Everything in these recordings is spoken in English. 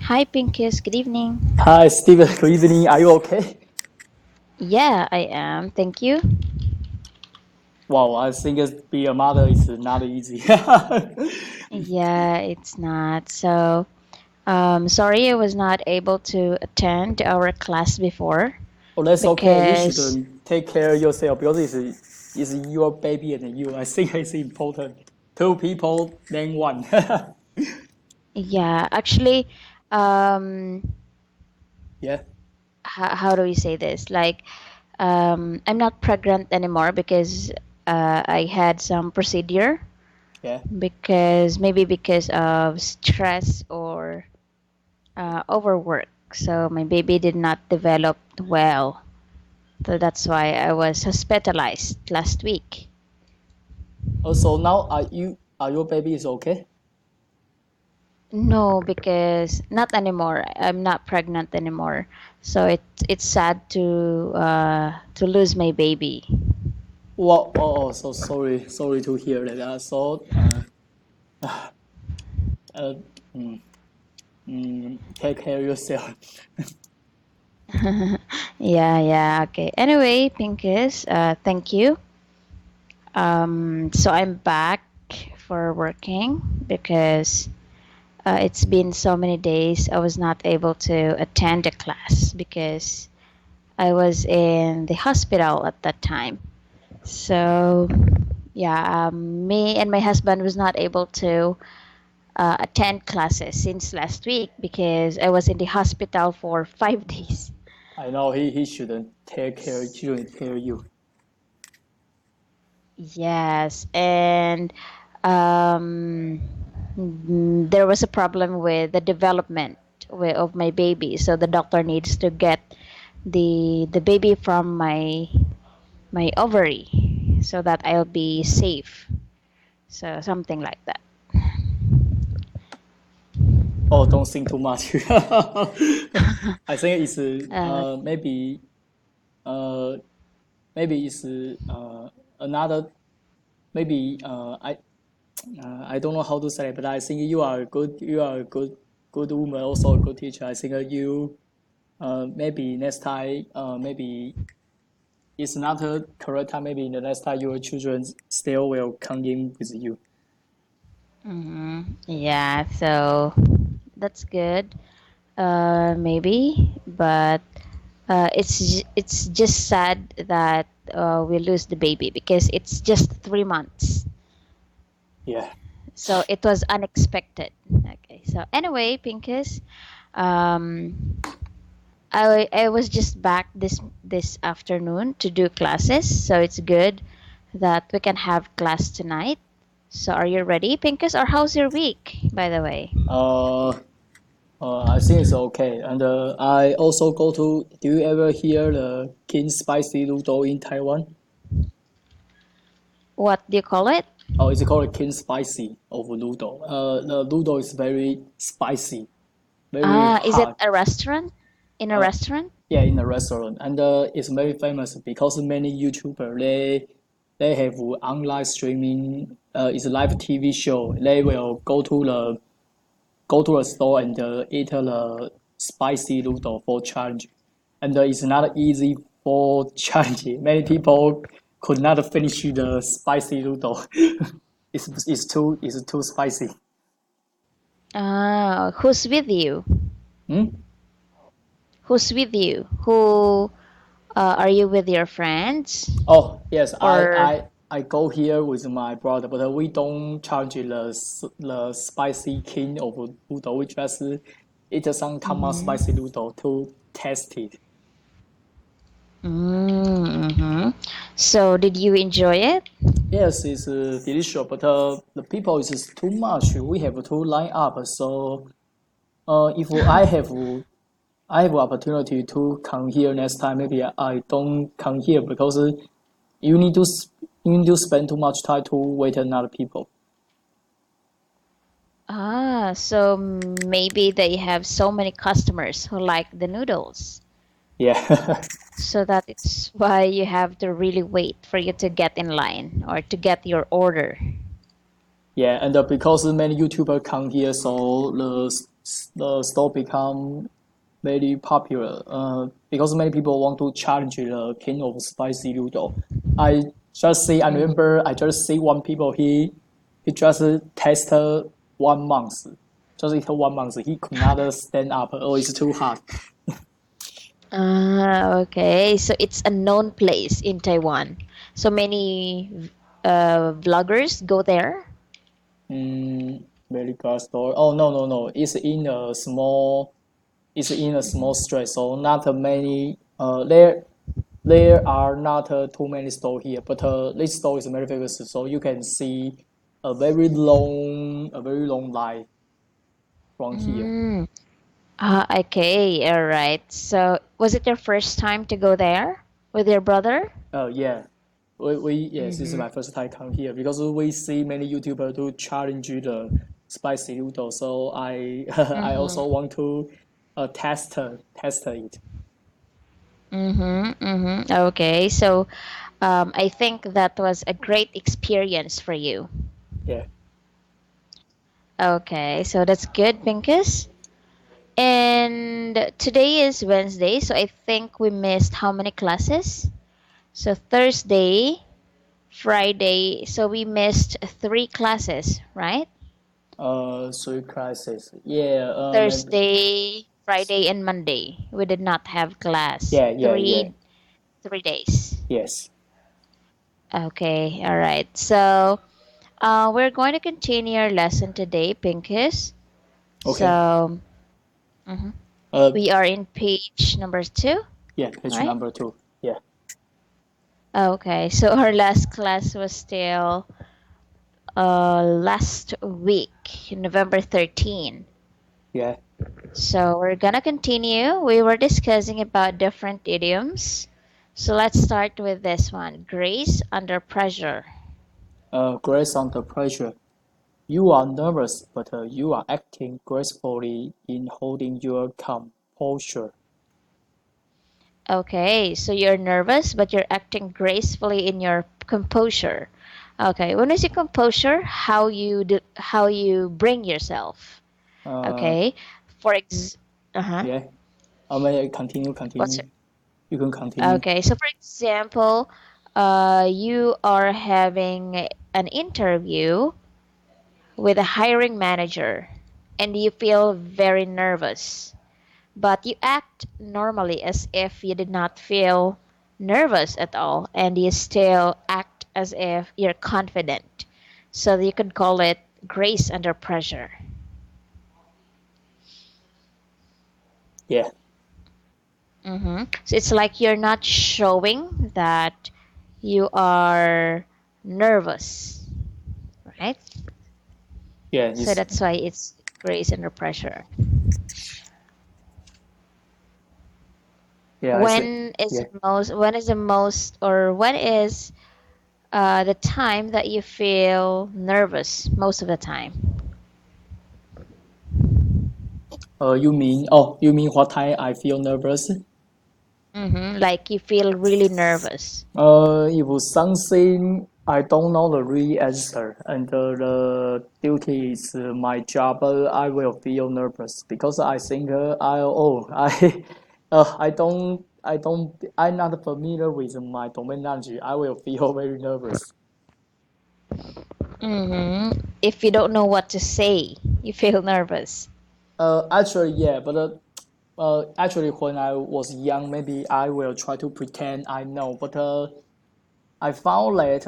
Hi, Pinkies. Good evening. Hi, Steven. Good evening. Are you okay? Yeah, I am. Thank you. Wow, I think being a mother is not easy. Yeah, it's not. Sorry I was not able to attend our class before Oh, that's okay. You should because, take care of yourself because it's your baby and you. I think it's important. Two people, then one. yeah, actually, um, Yeah, how do we say this? I'm not pregnant anymore because I had some procedure yeah. because of stress or overwork. So my baby did not develop well. So that's why I was hospitalized last week. Also, now are your baby is okay? No, because not anymore. I'm not pregnant anymore. So it's sad to lose my baby. Well, so sorry to hear that. Uh, mm, take care of yourself. Yeah, okay. Anyway, Pinkis, thank you. So I'm back for working because it's been so many days I was not able to attend the class because I was in the hospital at that time. So yeah, me and my husband was not able to attend classes since last week because I was in the hospital for 5 days. I know he shouldn't take care of you. Yes, and um, there was a problem with the development of my baby, so the doctor needs to get the baby from my ovary so that I'll be safe. So something like that. Oh, don't think too much. I think it's Uh, uh maybe it's another maybe I don't know how to say it, but I think you are a good woman, also a good teacher. I think you maybe next time maybe it's not a correct time. Maybe in the next time your children still will come in with you. yeah, so that's good. Maybe, but it's just sad that we lose the baby because it's just 3 months. Yeah. So it was unexpected. Okay. So anyway, Pinkus, um, I was just back this afternoon to do classes. So it's good that we can have class tonight. So are you ready, Pinkus? Or how's your week, by the way? Uh, I think it's okay. And I also go to. Do you ever hear the King Spicy Noodle in Taiwan? What do you call it? Oh, it's called King Spicy of noodle. The noodle is very spicy, very Ah, is it hot. a restaurant? In a Uh, restaurant? yeah, in a restaurant, and it's very famous because many YouTuber they have online streaming. It's a live TV show. They will go to a store and eat the spicy noodle for challenge, and it's not easy for challenge. Many people could not finish the spicy noodle. It's too spicy. Ah, who's with you? Hmm? Who's with you? Who are you with your friends? Oh yes, Or I go here with my brother, but we don't charge the spicy king of noodle. We just eat some common spicy mm-hmm. noodle to test it. Mm-hmm. So did you enjoy it? Yes, it's delicious, but the people is too much. We have to line up. So if I have opportunity to come here next time, maybe I don't come here because you need to you need to spend too much time to wait another people. Ah, so maybe they have so many customers who like the noodles. Yeah. So that it's why you have to really wait for you to get in line or to get your order. Yeah, and because many YouTuber come here, so the store become very popular because many people want to challenge the king of spicy noodle. I I remember I just see one people he just tested 1 month, just eat 1 month. He could not stand up. Oh, it's too hot. Okay. So it's a known place in Taiwan. So many vloggers go there. Very glass store. Oh no. It's in a small street, so not many. There are not too many stores here, but this store is very famous, so you can see a very long line from here. Mm. Okay, all right. So was it your first time to go there with your brother? Yeah, we yes, this is Mm-hmm. my first time come here because we see many YouTubers do challenge the spicy noodle, so I I also Mm-hmm. want to test it. Mm-hmm. Mm-hmm. Okay. So I think that was a great experience for you. Yeah. Okay, so that's good, Pinkus. And today is Wednesday, so I think we missed how many classes? So Thursday, Friday, so we missed three classes, right? Three classes. Yeah. Maybe. Thursday, Friday, and Monday. We did not have class. Yeah. Three days. Yes. Okay, all right. So we're going to continue our lesson today, Pinkus. Okay. So mhm. Uh, We are in page number two, yeah. Page right? number two. Yeah. Okay, so our last class was still last week, November 13. Yeah. So we're gonna continue. We were discussing about different idioms. So let's start with this one, grace under pressure. Grace under pressure. You are nervous, but you are acting gracefully in holding your composure. Okay, so you're nervous, but you're acting gracefully in your composure. Okay, when we say composure, how you bring yourself. Uh, Okay, for uh-huh. yeah. May I What's continue. You can continue. Okay, so for example, you are having an interview with a hiring manager and you feel very nervous, but you act normally as if you did not feel nervous at all and you still act as if you're confident. So you could call it grace under pressure. Yeah. So it's like you're not showing that you are nervous, right? Yeah. So It's that's why it's grace under pressure. yeah. I see. Yeah. When is the most, or when is the time that you feel nervous most of the time? You mean what time I feel nervous? Like you feel really nervous. If something I don't know the real answer and the duty is my job, I will feel nervous because I think I'm not familiar with my domain knowledge. I will feel very nervous. If you don't know what to say, you feel nervous. Actually, yeah, but actually, when I was young, maybe I will try to pretend I know, but I found that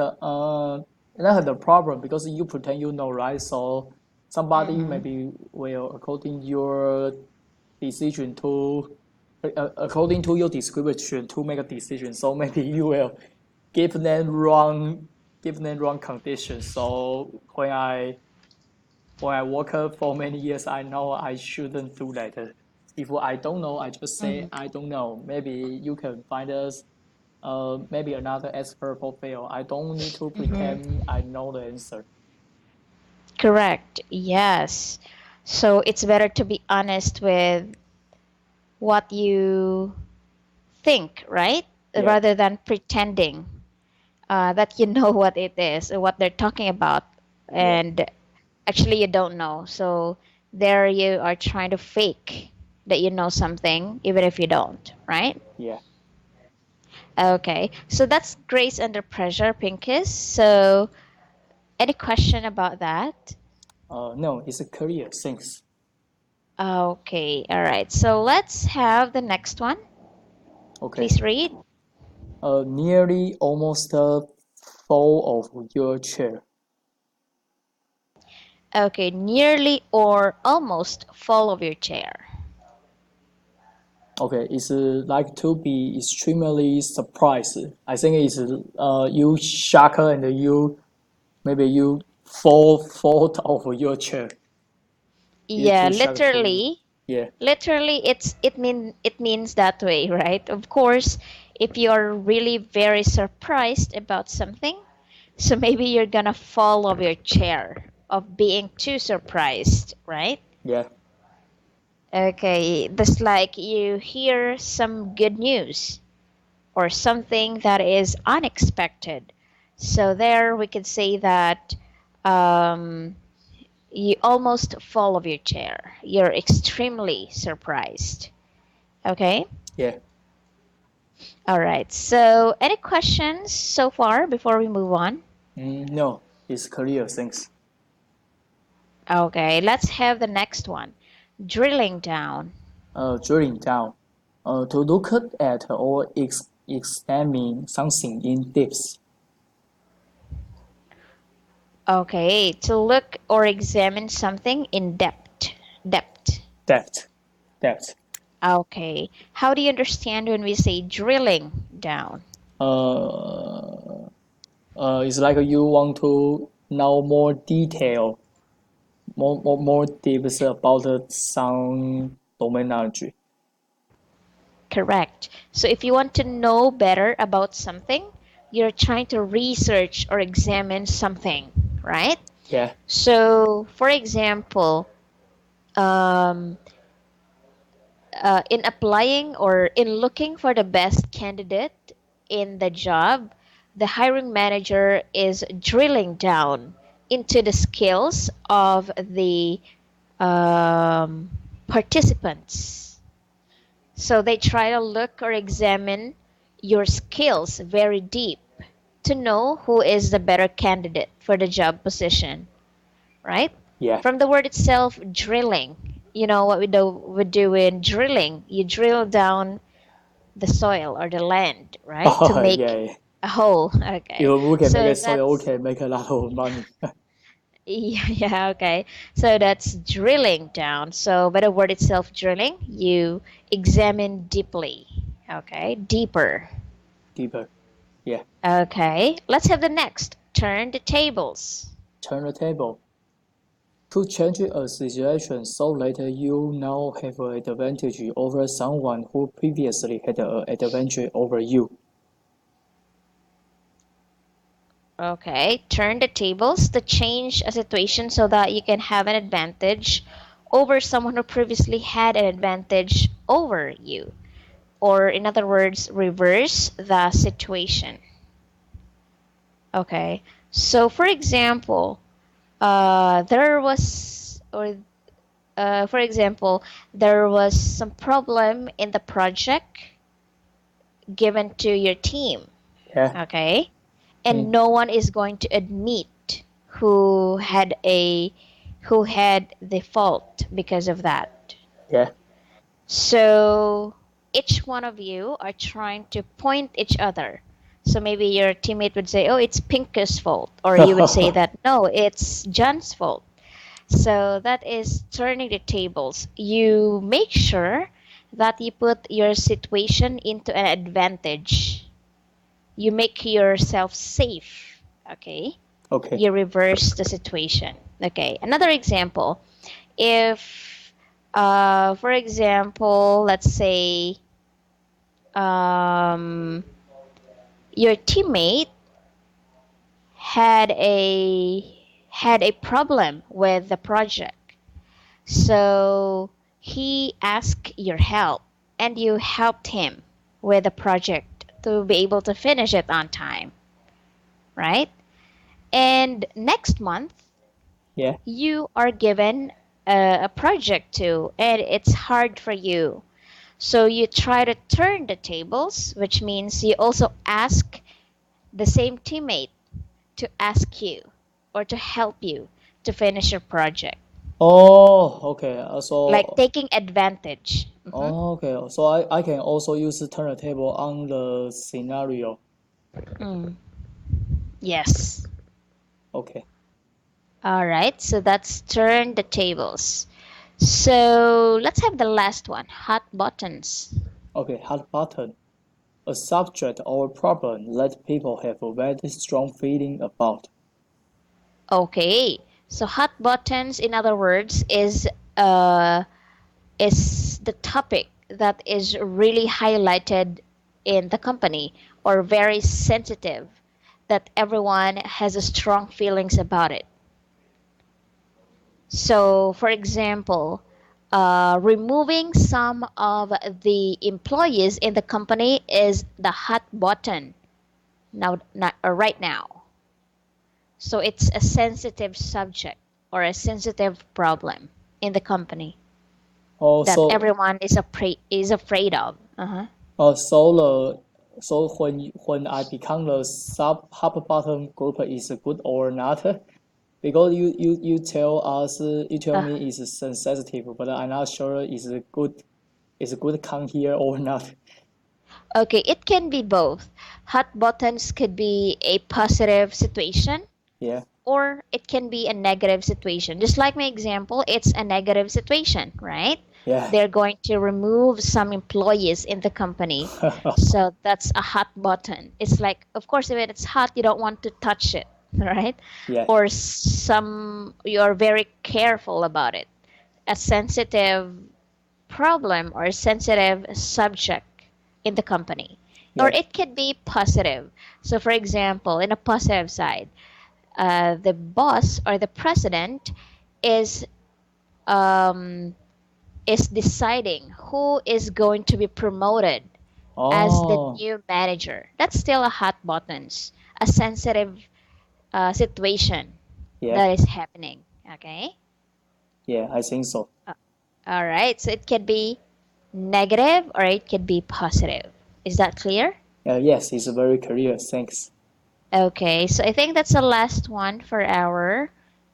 that's the problem because you pretend you know, right? So somebody Mm-hmm. maybe will according your decision to according to your description to make a decision. So maybe you will give them wrong give them wrong conditions. So when I work for many years, I know I shouldn't do that. If I don't know, I just say Mm-hmm. I don't know. Maybe you can find us maybe another expert for fail. I don't need to Mm-hmm. pretend I know the answer. Correct. Yes. So it's better to be honest with what you think, right? Yeah, Rather than pretending that you know what it is or what they're talking about, yeah, and actually you don't know. So There you are trying to fake that you know something, even if you don't, right? Yeah. Okay, so that's grace under pressure, Pincus. So, any question about that? No, it's a career. Thanks. Okay, all right. So let's have the next one. Okay. Please read. Nearly almost fall of your chair. Okay, nearly or almost fall of your chair. Okay, it's like to be extremely surprised. I think it's you shock and you maybe you fall out of your chair. You Yeah, too shocked to me. literally, Yeah, literally it means that way, right? Of course, if you're really very surprised about something, so maybe you're gonna fall off your chair of being too surprised, right? yeah, Okay, that's like you hear some good news or something that is unexpected. So there we could say that um, you almost fall off your chair. You're extremely surprised. Okay? yeah. All right. So, any questions so far before we move on? No, it's clear. Thanks. Okay, let's have the next one. Drilling down. Drilling down. To look at or examine something in depth. Okay, to look or examine something in depth. Depth. Depth, depth. Okay. How do you understand when we say drilling down? Uh, it's like you want to know more detail, more tips about some domain. Correct. So if you want to know better about something, you're trying to research or examine something, right? Yeah, So, for example, um, in applying or in looking for the best candidate in the job, the hiring manager is drilling down into the skills of the participants. So they try to look or examine your skills very deep to know who is the better candidate for the job position, right? yeah. From the word itself, drilling. You know what we do in drilling? You drill down the soil or the land, right? To Oh, make yeah. a hole. Okay. If we can make So it so we that's can make a lot of money. yeah, okay. So that's drilling down. So by the word itself, drilling, you examine deeply. Okay, deeper. Deeper. Yeah. Okay, let's have the next. Turn the tables. Turn the table. To change a situation so that you now have an advantage over someone who previously had an advantage over you. Okay, turn the tables to change a situation so that you can have an advantage over someone who previously had an advantage over you. Or, in other words, reverse the situation. Okay, so for example, there was, or for example, there was some problem in the project given to your team. Yeah. Okay, and Mm, no one is going to admit who had a who had the fault because of that. yeah. So each one of you are trying to point each other. So maybe your teammate would say, "Oh, it's Pinka's fault," or you would say that, "No, it's John's fault." So that is turning the tables. You make sure that you put your situation into an advantage. You make yourself safe. Okay, Okay. you reverse the situation. Okay, another example. If, for example, let's say um, your teammate had a had a problem with the project, so he asked your help, and you helped him with the project to be able to finish it on time, right? And next month, Yeah. you are given a project to, and it's hard for you. So you try to turn the tables, which means you also ask the same teammate to ask you or to help you to finish your project, Oh, okay. like taking advantage. Okay. So I can also use the turntable on the scenario. Mm, yes. Okay. All right, so that's turn the tables. So let's have the last one, hot buttons. Okay. Hot button. A subject or problem that people have a very strong feeling about. Okay, so hot buttons, in other words, uh, is the topic that is really highlighted in the company or very sensitive that everyone has a strong feelings about it. So, for example, removing some of the employees in the company is the hot button now, not, right now. So it's a sensitive subject or a sensitive problem in the company that Also, everyone is afraid of. Uh-huh. so when I become the sub hot button group is good or not? Because you tell us you tell Uh, me it's sensitive, but I'm not sure is good come here or not. okay, it can be both. Hot buttons could be a positive situation Yeah. or it can be a negative situation. Just like my example, it's a negative situation, right? Yeah. They're going to remove some employees in the company. So that's a hot button. It's like, of course, if it's hot, you don't want to touch it, right? Yeah. Or you're very careful about it. A sensitive problem or sensitive subject in the company. Or Yeah. it could be positive. So, for example, in a positive side, the boss or the president is um, is deciding who is going to be promoted as the Oh, new manager. That's still a hot buttons, a sensitive situation yeah. that is happening. Okay. Yeah, I think so. Uh, all right. So it could be negative or it could be positive. Is that clear? Yes, it's very clear. Thanks. Okay, so I think that's the last one for our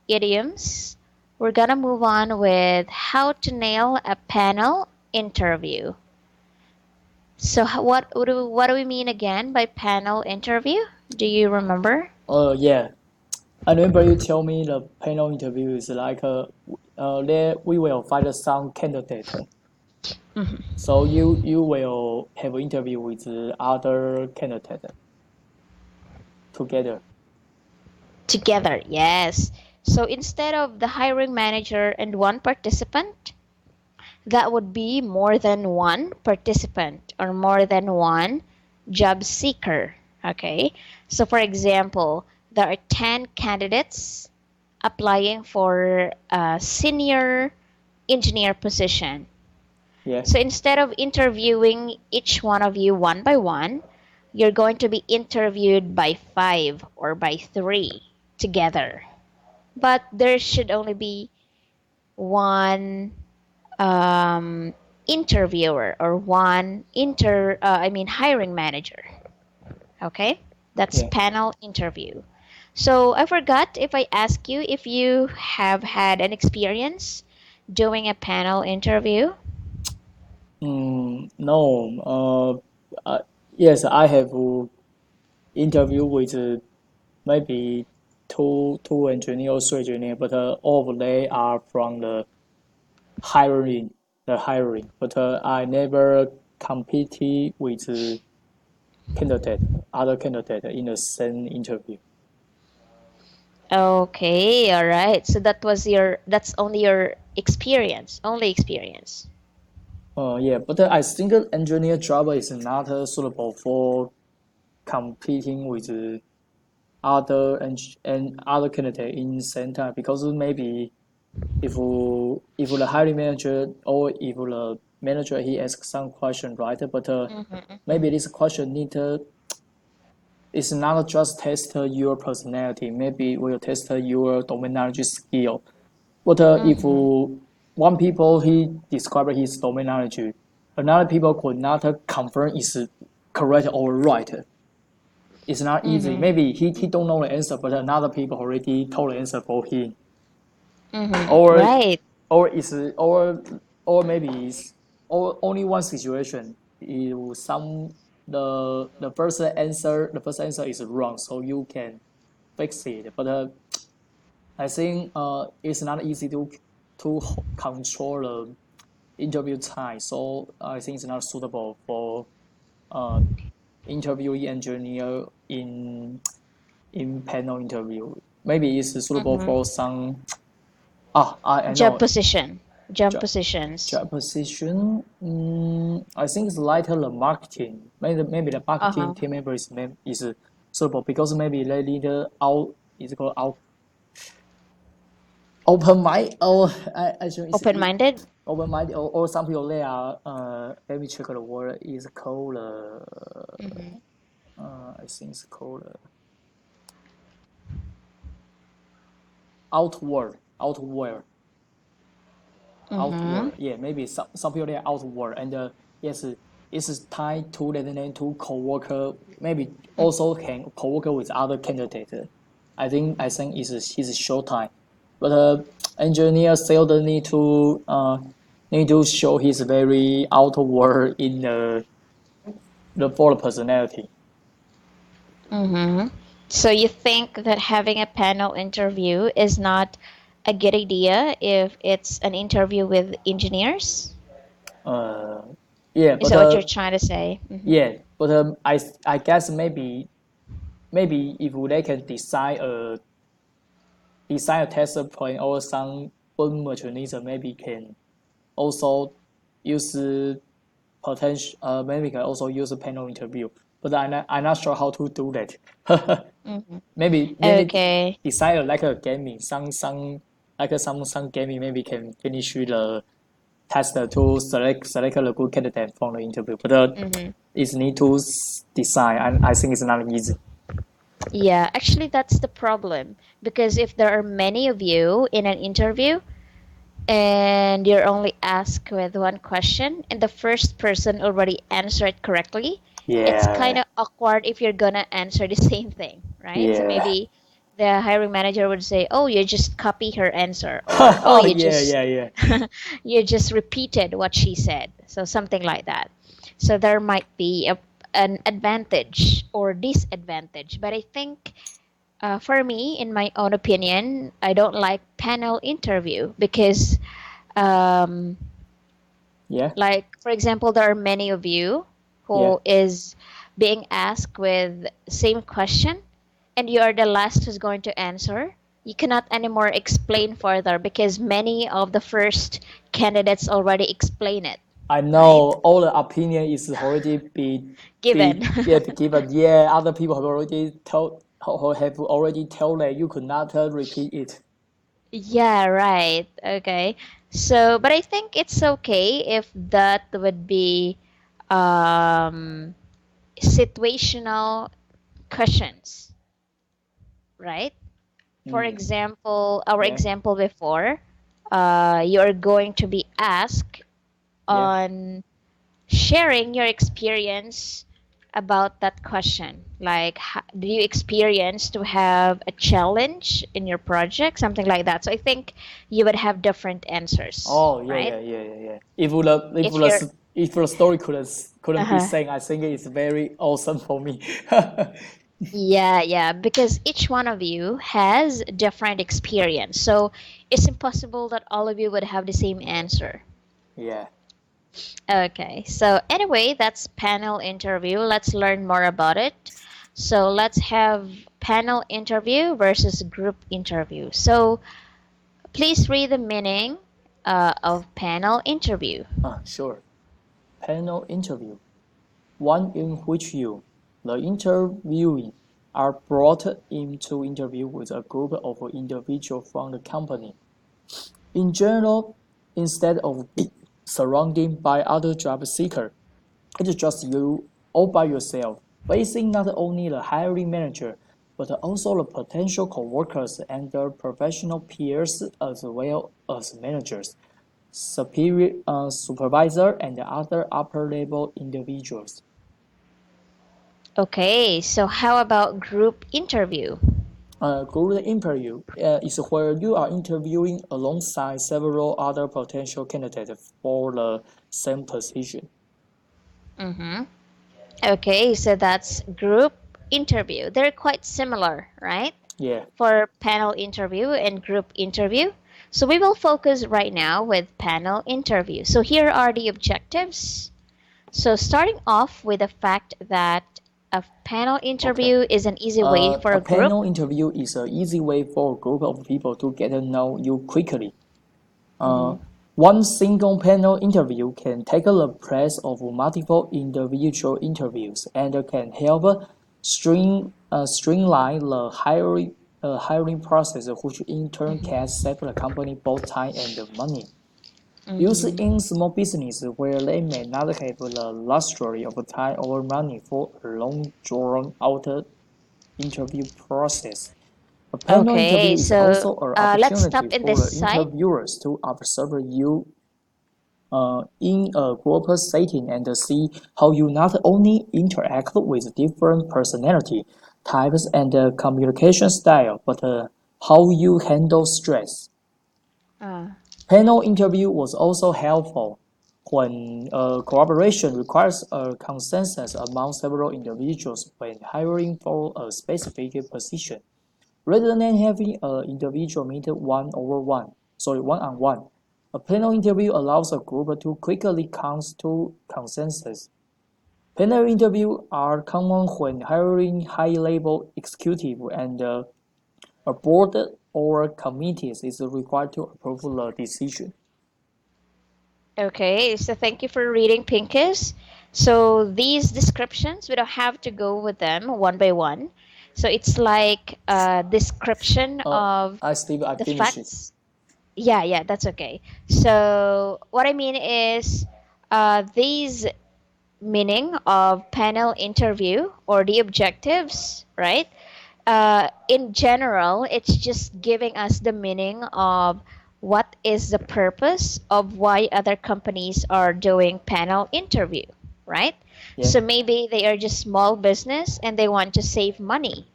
idioms. We're gonna move on with how to nail a panel interview. So, what do we mean again by panel interview? Do you remember? Yeah. I remember you tell me the panel interview is like there we will find some candidate. Mhm. So you will have an interview with the other candidate together. Together, yes. So instead of the hiring manager and one participant, that would be more than one participant or more than one job seeker. Okay, so for example, there are 10 candidates applying for a senior engineer position. Yeah. So instead of interviewing each one of you one by one, you're going to be interviewed by five or by three together. But there should only be one interviewer or hiring manager. Okay, that's Yeah. panel interview. So I forgot if I ask you if you have had an experience doing a panel interview. No. Yes, I have interview with maybe two engineer or three engineer, but all of they are from the hiring. But I never competed with candidate, other candidate in the same interview. Okay, all right. So that's only your experience, only experience. Yeah, but I think engineer job is not suitable for competing with and other candidate in same time because maybe if the hiring manager or if the manager he asks some question right, but maybe this question need it's not just test your personality, maybe will test your domain knowledge skill. But if Mm-hmm. one people he described his domain knowledge, another people could not confirm is correct or right. It's not easy. Mm-hmm. Maybe he don't know the answer, but another people already told the answer for him. Mm-hmm. Or Right. or is or maybe it's or only one situation. If some the first answer is wrong, so you can fix it. But I think it's not easy to control the interview time. So I think it's not suitable for uh interviewee engineer in panel interview. Maybe it's suitable Mm-hmm. for some. I Job know. position. Job Job, positions. job position. I think it's lighter the marketing. Maybe the marketing Uh-huh. team member is suitable because maybe they need out is called out open mind or I should is Open-minded. open mind or some people they are let me check the word is called Mm-hmm. I think it's called Mm-hmm. outward. Yeah, maybe some people they are outward, and yes, it's tied to the name to coworker. Maybe also can coworker with other candidates. I think is short time, but engineer still need to show his very outward in the for the personality. Mm-hmm. So you think that having a panel interview is not a good idea if it's an interview with engineers? Uh, yeah, Is but that what you're trying to say? Mm-hmm. yeah, but I guess maybe if they can design a test point or some own mechanism, maybe can also use potential. Maybe can also use a panel interview. But I'm not sure how to do that. Mm-hmm. maybe Okay. design like a gaming some like some gaming maybe can finish the test to select a good candidate from the interview. But Mm-hmm. it's need to design, and I think it's not easy. Yeah, actually, that's the problem. Because if there are many of you in an interview and you're only asked with one question and the first person already answered it correctly, it's kind Yeah, of awkward if you're gonna answer the same thing, right? So yeah. maybe the hiring manager would say, "Oh, you just copy her answer," or "Oh, you Yeah, just yeah, yeah. you just repeated what she said." So something like that. So there might be an advantage or disadvantage, but I think for me, in my own opinion, I don't like panel interview because, um, Yeah, like for example, there are many of you yeah. who is being asked with same question, and you are the last who's going to answer. You cannot anymore explain further because many of the first candidates already explain it, I right? know all the opinion is already Given. be given. Yeah, other people have already told or have already told that you could not repeat it. Yeah, right. Okay. So, but I think it's okay if that would be um, situational questions, right? For Mm, example, our yeah, example before, you're going to be asked yeah. on sharing your experience about that question. Like, do you experience to have a challenge in your project, something like that? So I think you would have different answers, Oh, yeah, right? yeah, yeah, yeah, yeah. If you're, If the story couldn't be uh sang, I think it's very awesome for me. yeah, yeah, because each one of you has different experience. So it's impossible that all of you would have the same answer. Yeah. Okay, so anyway, that's panel interview. Let's learn more about it. So let's have panel interview versus group interview. So please read the meaning of panel interview. Sure. Panel interview. One in which the interviewee, are brought in to interview with a group of individuals from the company. In general, instead of being surrounded by other job seekers, it's just you all by yourself, facing not only the hiring manager, but also the potential coworkers and their professional peers as well as managers, supervisor, and other upper-level individuals. Okay, so how about group interview? Group interview is where you are interviewing alongside several other potential candidates for the same position. Mm-hmm. Okay, so that's group interview. They're quite similar, right? Yeah. For panel interview and group interview. So we will focus right now with panel interview. So here are the objectives. So starting off with the fact that a panel Okay. interview is an easy way for A a group. panel interview is an easy way for a group of people to get to know you quickly. Uh, Mm-hmm. One single panel interview can take the place of multiple individual interviews and can help streamline the hiring process, which in turn can save the company both time and money. Used Mm-hmm. in small business where they may not have the luxury of time or money for a long drawn-out interview process. A panel Okay, interview is so also an let's opportunity stop in for this the side. interviewers to observe you in a group setting and see how you not only interact with different personality types and communication style, but how you handle stress. Uh, Panel interview was also helpful when collaboration requires a consensus among several individuals when hiring for a specific position. Rather than having an individual meet one on one, a panel interview allows a group to quickly come to consensus. Panel interviews are common when hiring high-level executive and a board or committees is required to approve the decision. okay, so thank you for reading Pincus. So these descriptions, we don't have to go with them one by one. So it's like a description Uh, of Steve, I the finished. facts. Yeah, yeah, that's okay. So what I mean is these meaning of panel interview or the objectives, right? In general, it's just giving us the meaning of what is the purpose of why other companies are doing panel interview, right? Yeah. So maybe they are just small business and they want to save money.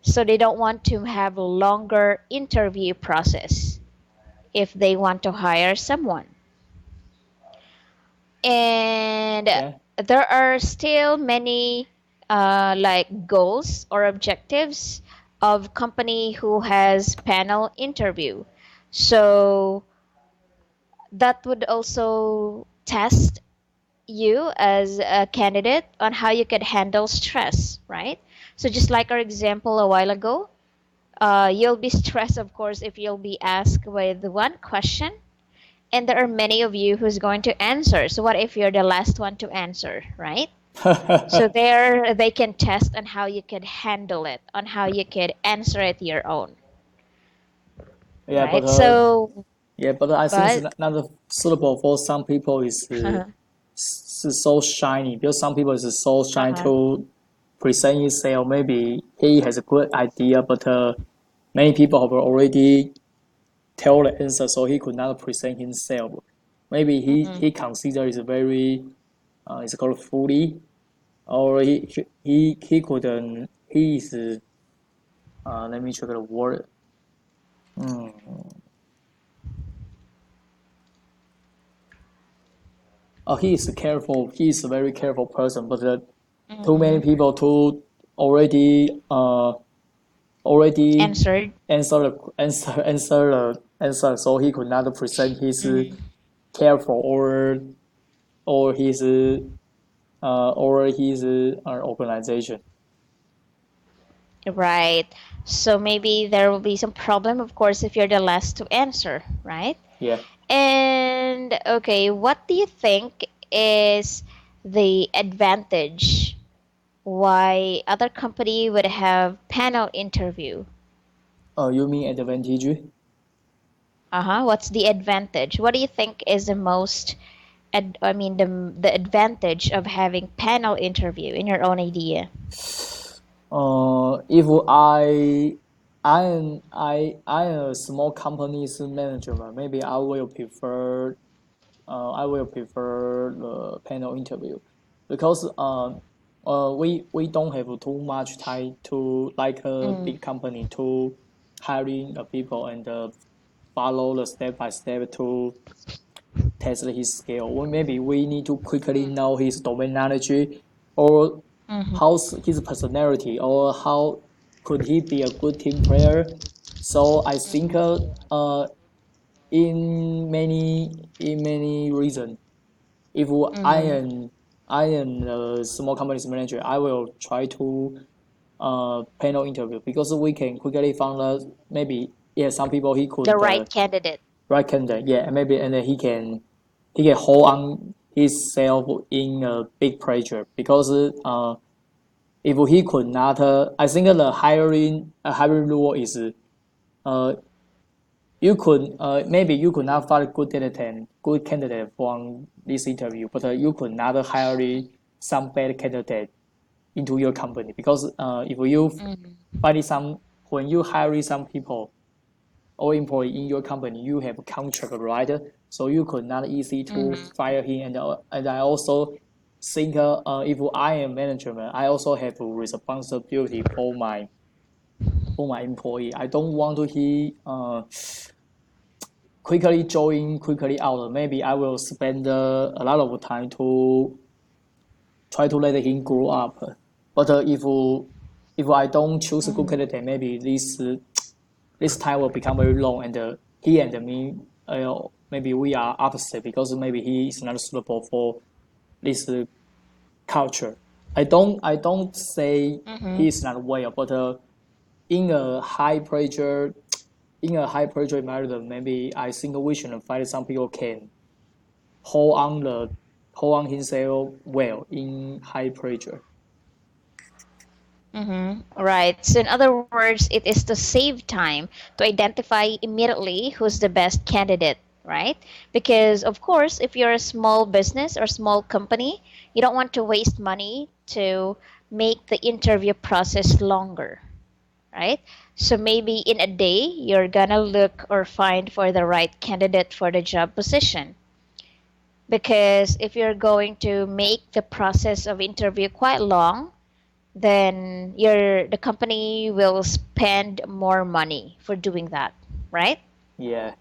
So they don't want to have a longer interview process if they want to hire someone. And Yeah. there are still many like goals or objectives of company who has panel interview. So that would also test you as a candidate on how you could handle stress, right? So just like our example a while ago, you'll be stressed, of course, if you'll be asked with one question and there are many of you who's going to answer. So what if you're the last one to answer, right? So there they can test on how you could handle it, on how you could answer it your own, Yeah, right? So, but I think it's but not suitable for some people. Is so shiny because some people is so shy uh-huh. to present himself. Maybe he has a good idea, but many people have already tell the answer, so he could not present himself. Maybe Mm-hmm. he considers it very it's called fully, or he couldn't. He is let me check the word. Mm. He is careful. He is a very careful person, but too many Mm-hmm. people to already already Answered. answer, so he could not present his Mm-hmm. careful or his organization. Right. So maybe there will be some problem, of course, if you're the last to answer, right? Yeah. And okay, what do you think is the advantage why other company would have panel interview? You mean advantage? Uh-huh. What's the advantage? What do you think is the most I mean the advantage of having panel interview in your own idea? If I am a small company's management, maybe I will prefer the panel interview because we don't have too much time to like a Mm-hmm. big company to hiring people and follow the step by step to test his skill. Or maybe we need to quickly know his domain knowledge or how's his personality or how could he be a good team player. So I think in many reasons, if Mm-hmm. I am a small company's manager, I will try to panel interview because we can quickly find out maybe yeah some people he The could right candidate. right candidate yeah maybe and then he can hold on himself in a big pressure because if he could not I think the hiring rule is uh you could maybe you could not find good candidate from this interview, but you could not hire some bad candidate into your company because if you Mm-hmm. find some when you hire some people or employee in your company, you have a contract right, so you could not easy to Mm-hmm. fire him. And I also think if I am management, I also have a responsibility for my employee. I don't want to he quickly join, quickly out. Maybe I will spend a lot of time to try to let him grow up. But if I don't choose a good Mm-hmm. candidate, maybe this time will become very long, and he and me, maybe we are opposite because maybe he is not suitable for this culture. I don't say he Mm-hmm. is not well, but in a high pressure in a high pressure environment, maybe I think we should find some people can hold on the hold on himself well in high pressure. Mm-hmm. Right. So, in other words, it is to save time to identify immediately who's the best candidate, right? Because, of course, if you're a small business or small company, you don't want to waste money to make the interview process longer, right? So, maybe in a day, you're gonna look or find for the right candidate for the job position. Because if you're going to make the process of interview quite long, then the company will spend more money for doing that, right? Yeah,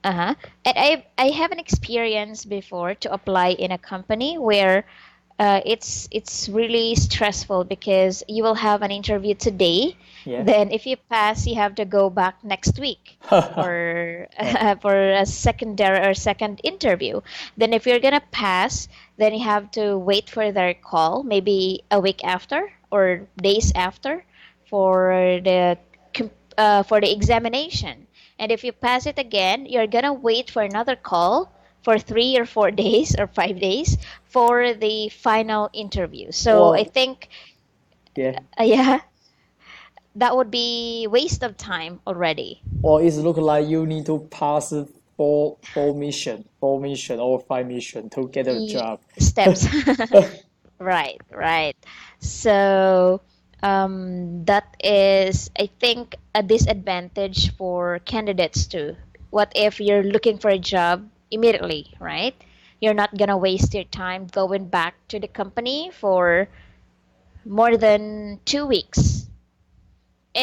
Uh-huh. And I have an experience before to apply in a company where it's really stressful because you will have an interview today. yeah. Then if you pass, you have to go back next week for Yeah. for a secondary or second interview. Then if you're gonna pass, then you have to wait for their call, maybe a week after or days after for for the examination. And if you pass it again, you're gonna wait for another call for 3 or 4 days or 5 days for the final interview. So I Well, think, yeah. yeah, that would be waste of time already. Or it look like you need to pass four mission or five mission to get a job. Steps. Right, right. So that is, I think, a disadvantage for candidates too. What if you're looking for a job immediately, right? You're not gonna waste your time going back to the company for more than 2 weeks.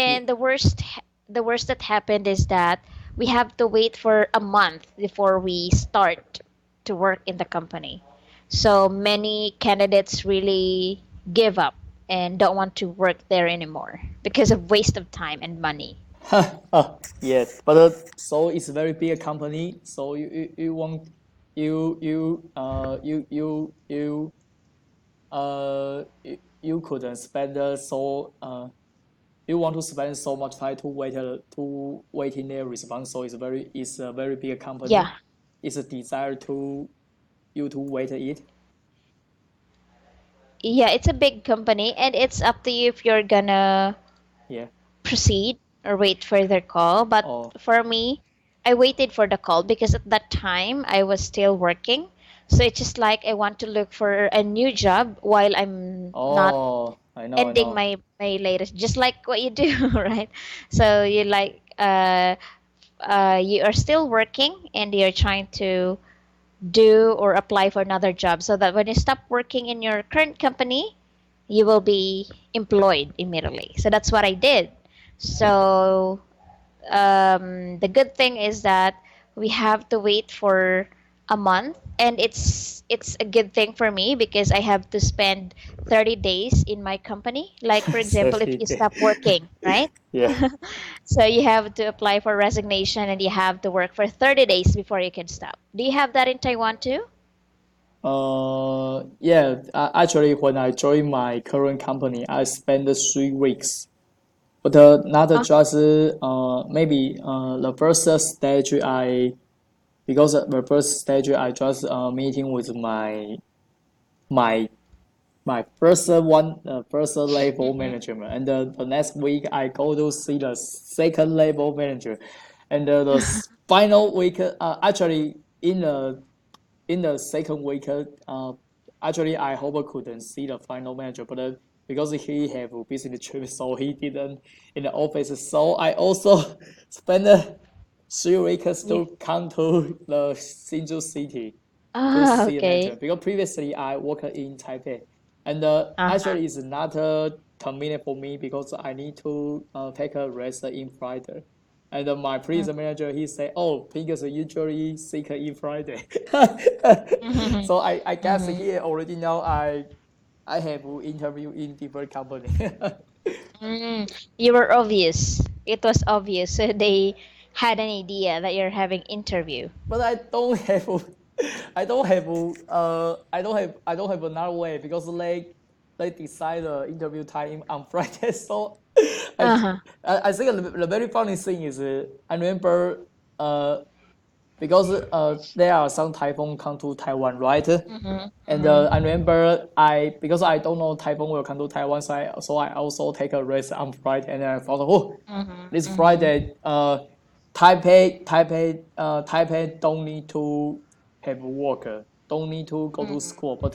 Yeah. And the worst that happened is that we have to wait for a month before we start to work in the company. So many candidates really give up and don't want to work there anymore because of waste of time and money. Yes, but so it's a very big company. So you want you couldn't spend you want to spend so much time to wait in their response. So it's a very big company. Yeah. It's a desire to you to wait it. Yeah, it's a big company and it's up to you if you're gonna Yeah. proceed or wait for their call. But Oh. for me, I waited for the call because at that time I was still working. So it's just like I want to look for a new job while I'm not Oh. I know, I ending know. my latest, just like what you do, right? So you like you are still working and you're trying to do or apply for another job so that when you stop working in your current company, you will be employed immediately. So that's what I did. So the good thing is that we have to wait for a month, and it's a good thing for me because I have to spend 30 days in my company. Like for example, if 30 you days. stop working, right? Yeah. So you have to apply for resignation and you have to work for 30 days before you can stop. Do you have that in Taiwan too? Yeah. Actually, when I joined my current company, I spent 3 weeks. But not Uh, just maybe the first stage I because the first stage I just meeting with my my first one first level mhm, management, and the next week I go to see the second level manager, and the final week actually in the second week actually I hope I couldn't see the final manager, but because he have a business trip, so he didn't in the office. So I also spent 3 weeks yeah. to come to the Hsinchu city to Ah, see the manager okay. because previously I worked in Taipei, and Uh-huh. actually it's not convenient for me because I need to take a rest in Friday. And my previous manager he said, "Oh, Pinkers usually sick in Friday," Mm-hmm. so I guess Mm-hmm. he already know I have interview in different company. Mm, you were obvious. It was obvious. So they had an idea that you're having interview. But I don't have I don't have another way because they decide the interview time on Friday. So I Uh-huh. I think the very funny thing is I remember because there are some typhoon come to Taiwan, right? Mm-hmm. And I Mm-hmm. remember I because I don't know typhoon will come to Taiwan, so I also take a rest on Friday, and I thought, oh, Mm-hmm. this Mm-hmm. Friday, Taipei don't need to have work, don't need to go to Mm-hmm. school, but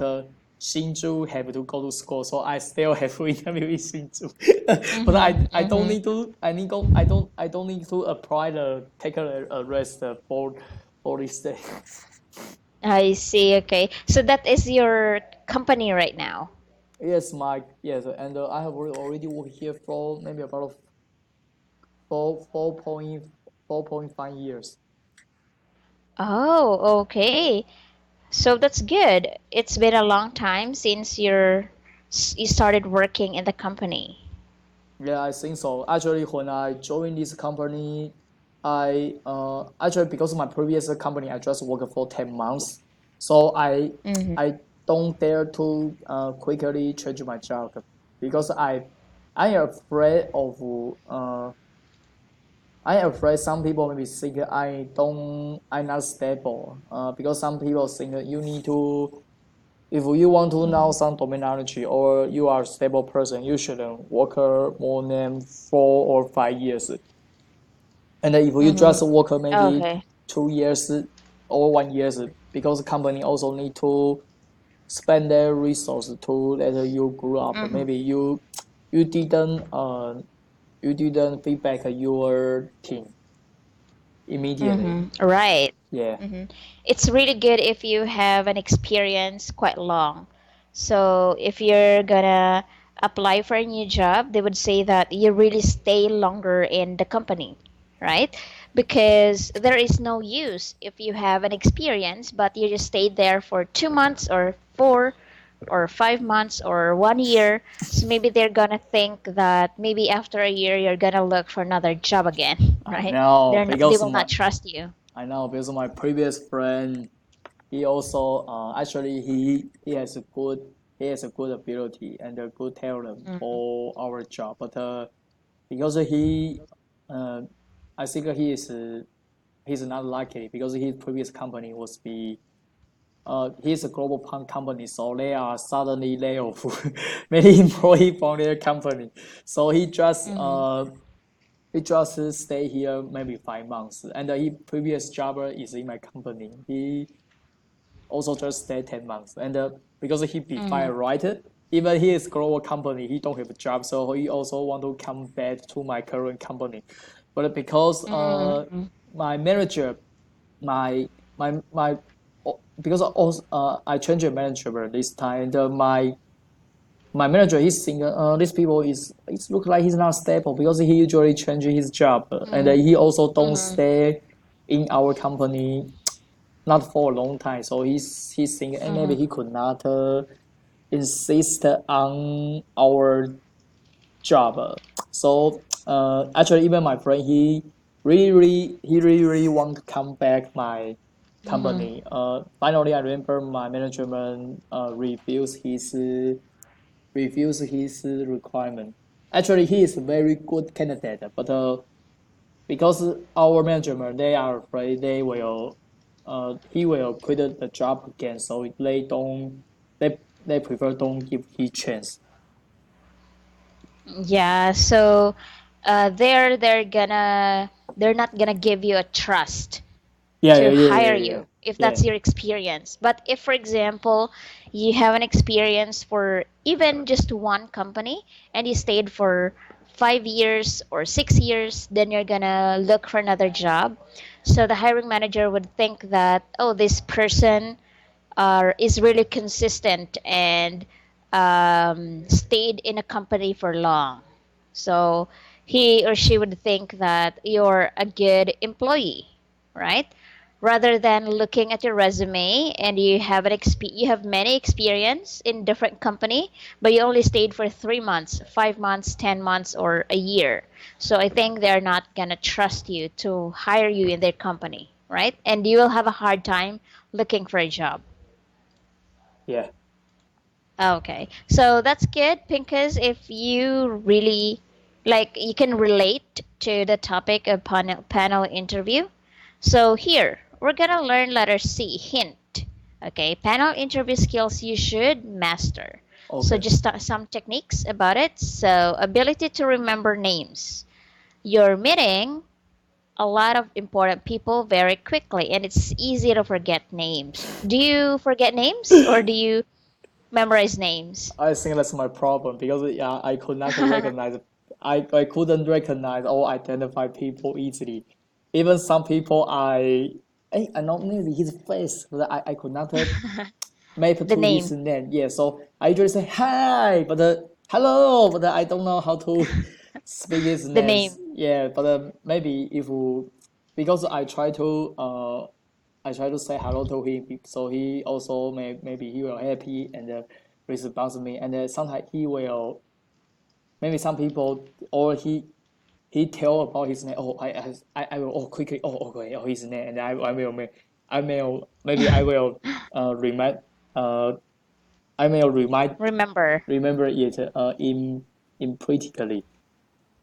Hsinchu have to go to school, so I still have to interview in Hsinchu. But Mm-hmm. I don't Mm-hmm. need to I don't need to apply the take a rest for this day. I see. Okay. So that is your company right now. Yes, Mike. Yes, and I have already worked here for maybe about 4.5 years. Oh, okay. So that's good. It's been a long time since you started working in the company. Yeah, I think so. Actually, when I joined this company, I actually because my previous company I just worked for 10 months, so Mm-hmm. I don't dare to quickly change my job because I am afraid of I am afraid some people maybe think I'm not stable. Because some people think that you need to if you want to know Mm-hmm. some domain knowledge or you are a stable person, you shouldn't work more than 4 or 5 years. And if you just Mm-hmm. work maybe Okay. 2 years or 1 years, because company also need to spend their resources to let you grow up. Mm-hmm. Maybe you didn't you didn't feedback your team immediately. Mm-hmm. Right. Yeah. Mm-hmm. It's really good if you have an experience quite long. So if you're gonna apply for a new job, they would say that you really stay longer in the company, right? Because there is no use if you have an experience, but you just stayed there for 2 months or 4 or 5 months or 1 year. So maybe they're gonna think that maybe after a year you're gonna look for another job again, I right? know They because will not trust you. my previous friend he also actually he has a good ability and a good talent Mm-hmm. for our job, but because he uh, I think he's not lucky because his previous company was be he's a global company, so they are suddenly lay off many employee from their company, so Mm-hmm. he just stay here maybe 5 months, and he previous job is in my company. He also just stay 10 months, and because he be Mm-hmm. fired right, even he is global company, he don't have a job, so he also want to come back to my current company. But because Mm-hmm. my manager, my my because also I changed a manager this time, and my manager he's thinking these people is it look like he's not stable because he usually changes his job, and he also don't Mm-hmm. stay in our company not for a long time. So he's thinking, and maybe Mm-hmm. he could not insist on our job. So actually, even my friend, he really want to come back my Mm-hmm. company. Finally, I remember my management refuse his requirement. Actually, he is a very good candidate, but because our management they are afraid he will quit the job again, so they prefer don't give he chance. Yeah, so they're not gonna give you a trust Yeah, yeah, to yeah, hire yeah, yeah, you if yeah. that's your experience. But if, for example, you have an experience for even just one company and you stayed for 5 years or 6 years, then you're gonna look for another job. So the hiring manager would think that, oh, this person is really consistent and stayed in a company for long. So he or she would think that you're a good employee, right? Rather than looking at your resume and you have many experience in different company, but you only stayed for 3 months, 5 months, 10 months, or a year. So I think they're not gonna trust you to hire you in their company, right? And you will have a hard time looking for a job. Yeah. Okay. So that's good because if you really you can relate to the topic of panel interview. So here, we're going to learn letter C, hint. Okay, panel interview skills you should master. So Okay. just some techniques about it. So ability to remember names. You're meeting a lot of important people very quickly and it's easy to forget names. Do you forget names or do you memorize names? I think that's my problem because yeah, I couldn't recognize or identify people easily. Even some people I know maybe his face, but I could not map The to his name. name. Yeah, so I usually say hi, but hello, but I don't know how to speak his The names. name. Yeah, but maybe if because I try to say hello to him, so he also maybe he will happy and respond to me, and sometimes he will maybe some people or he tell about his name. Oh, I will quickly okay his name, and maybe I will remind uh I may Remember. remember it in critically,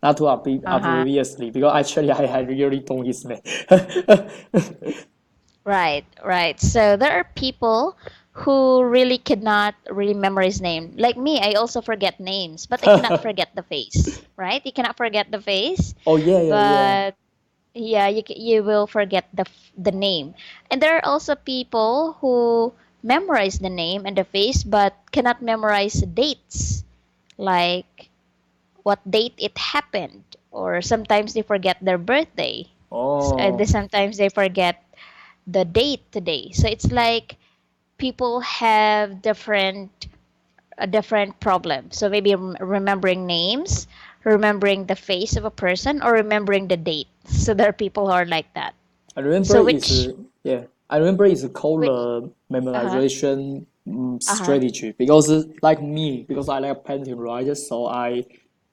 not too Uh-huh. obviously, because actually I really don't his name. Right, right. So there are people who really cannot really memorize name. Like me, I also forget names, but I cannot forget the face. Right? You cannot forget the face, Oh yeah, yeah, yeah. but yeah, you will forget the name. And there are also people who memorize the name and the face, but cannot memorize dates. Like what date it happened, or sometimes they forget their birthday. Oh, Sometimes they forget the date today. So it's like people have different a different problem. So maybe remembering names, remembering the face of a person, or remembering the date. So there are people who are like that. I remember So is yeah. I remember it's called which uh-huh. memorization Uh-huh. strategy because like me because I like painting right. So I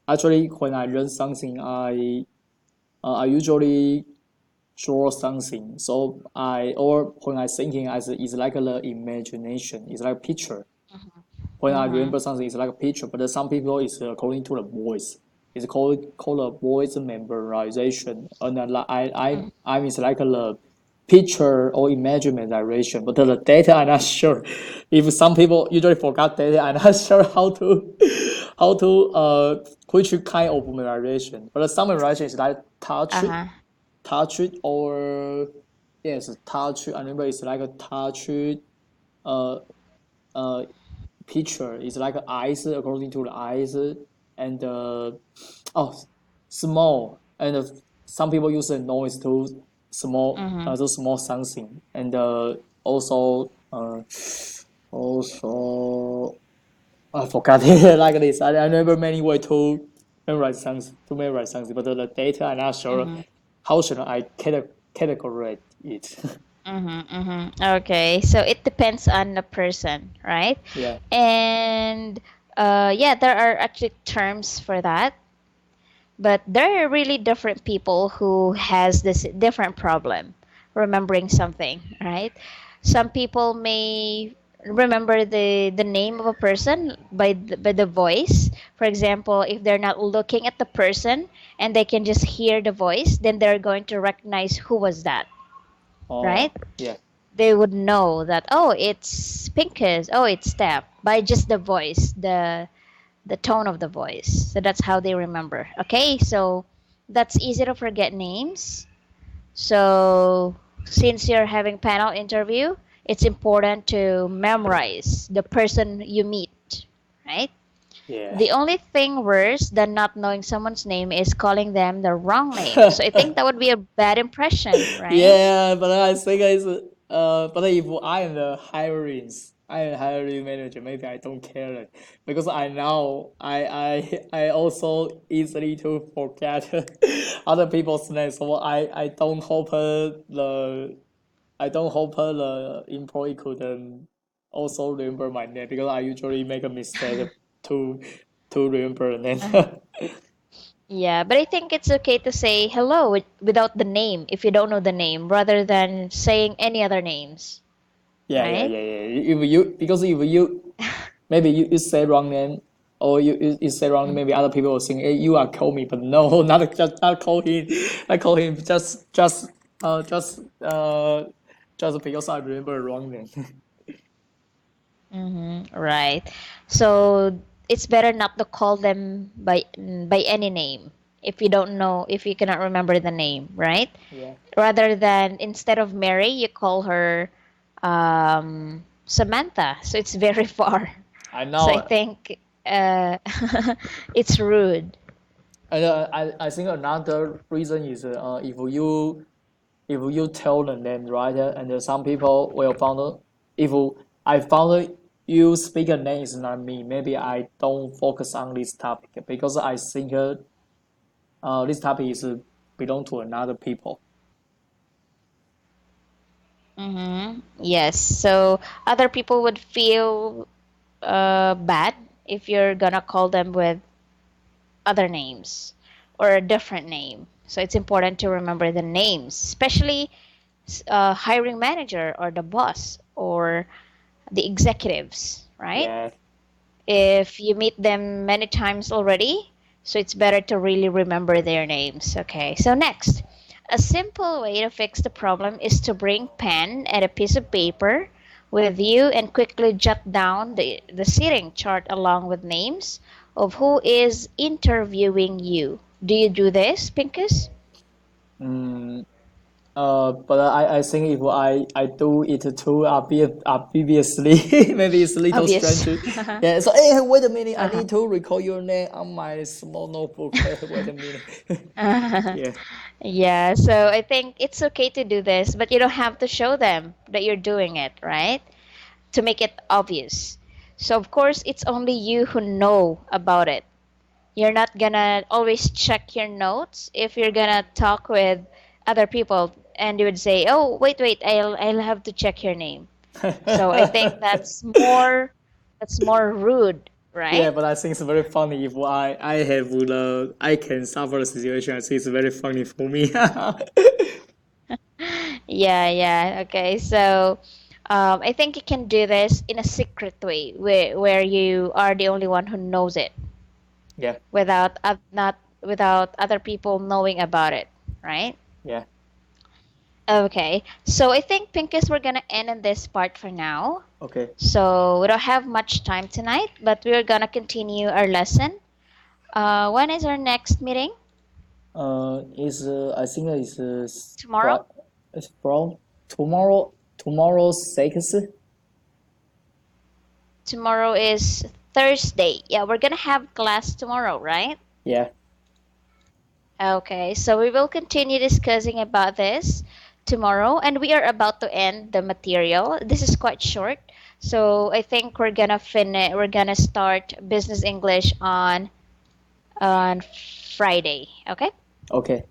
actually when I learn something I usually draw something. So I or when I thinking as it's like the imagination. It's like picture. When I Mm-hmm. remember something, it's like a picture. But some people is according to the voice. It's called a voice memorization. And I'm is like a picture or imagination. But the data I'm not sure. If some people usually forgot data, I'm not sure how to which kind of memorization. But some memorization is like Uh-huh. touch it or yes touch. I remember it's like a touch uh uh picture. It's like eyes according to the eyes and oh small and some people use a noise to Mm-hmm. to small something and also also I forgot it like this. I never many way to memorize something, but the data I'm not sure Mm-hmm. how should I categorize it. Mm-hmm. Mm-hmm. Okay, so it depends on the person, right? Yeah. And yeah, there are actually terms for that, but there are really different people who has this different problem remembering something, right? Some people may remember the name of a person by the voice. For example, if they're not looking at the person and they can just hear the voice, then they're going to recognize who was that, right? Oh, yeah. They would know that, oh, it's Pincus, oh, it's Steph, by just the voice, the tone of the voice. So that's how they remember. Okay, so that's easy to forget names. So since you're having panel interview, it's important to memorize the person you meet, right? Yeah. The only thing worse than not knowing someone's name is calling them the wrong name. So I think that would be a bad impression, right? Yeah, but I think it's but if I am I am hiring manager, maybe I don't care it because I know I also easily to forget other people's names, so I don't hope I don't hope the employee could also remember my name because I usually make a mistake to remember the Uh-huh. name. Yeah, but I think it's okay to say hello without the name if you don't know the name rather than saying any other names, right? If you because if you maybe you say wrong name or you say wrong name, maybe other people will think, hey, you are call me, but no, not call him. I call him uh just uh just because I remember wrong name. Mm-hmm, right. So it's better not to call them by any name if you don't know if you cannot remember the name, right? Yeah, Rather than instead of Mary, you call her Samantha. So it's very far. I So I know. think it's rude. And I think another reason is if you tell the name right, and some people will found if I found you speak a name is not me, maybe I don't focus on this topic because I think this topic is belong to another people. Mm-hmm. Yes. So other people would feel bad if you're gonna call them with other names or a different name. So it's important to remember the names, especially hiring manager or the boss or the executives, right? Yeah. If you meet them many times already, so it's better to really remember their names. Okay, so next, a simple way to fix the problem is to bring pen and a piece of paper with you and quickly jot down the seating chart along with names of who is interviewing you. Do you do this, Pinkus? Mm, but I think if I do it too obviously, maybe it's a little Obvious. strange. Yeah, so hey, wait a minute, I Uh-huh. need to record your name on my small notebook. Wait a minute. Yeah. Yeah, so I think it's okay to do this, but you don't have to show them that you're doing it, right? To make it obvious. So of course, it's only you who know about it. You're not gonna always check your notes if you're gonna talk with other people and you would say, "Oh, wait, I'll have to check your name." So I think that's more rude, Yeah, right? but I think it's very funny if I have the I can suffer the situation. I think it's very funny for me. Yeah, yeah. Okay, so I think you can do this in a secret way, where you are the only one who knows it, Yeah, without not without other people knowing about it, right? yeah. Okay, so I think Pinkus, we're gonna end in this part for now. Okay. So we don't have much time tonight, but we're gonna continue our lesson. When is our next meeting? Is I think Tomorrow? from tomorrow 6. Tomorrow is Thursday. Yeah, we're gonna have class tomorrow, right? Yeah. Okay, so we will continue discussing about this tomorrow, and we are about to end the material. This is quite short, so I think we're gonna finish. We're gonna start business English on Friday. Okay. Okay.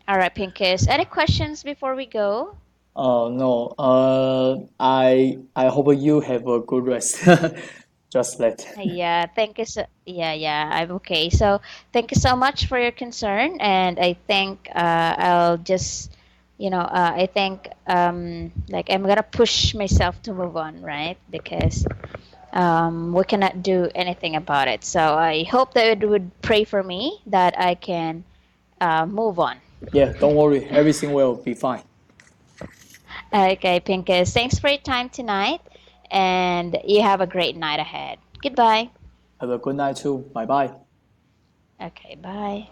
All right, Pincus. Any questions before we go? No. I hope you have a good rest. Just that. Yeah, thank you so yeah, I'm okay. So thank you so much for your concern, and I think I'll just I think like I'm gonna push myself to move on, right? Because we cannot do anything about it. So I hope that you would pray for me that I can move on. Yeah. Don't worry. Everything will be fine. Okay, Pincus, thanks for your time tonight, and you have a great night ahead. Goodbye. Have a good night too. Bye bye. Okay, bye.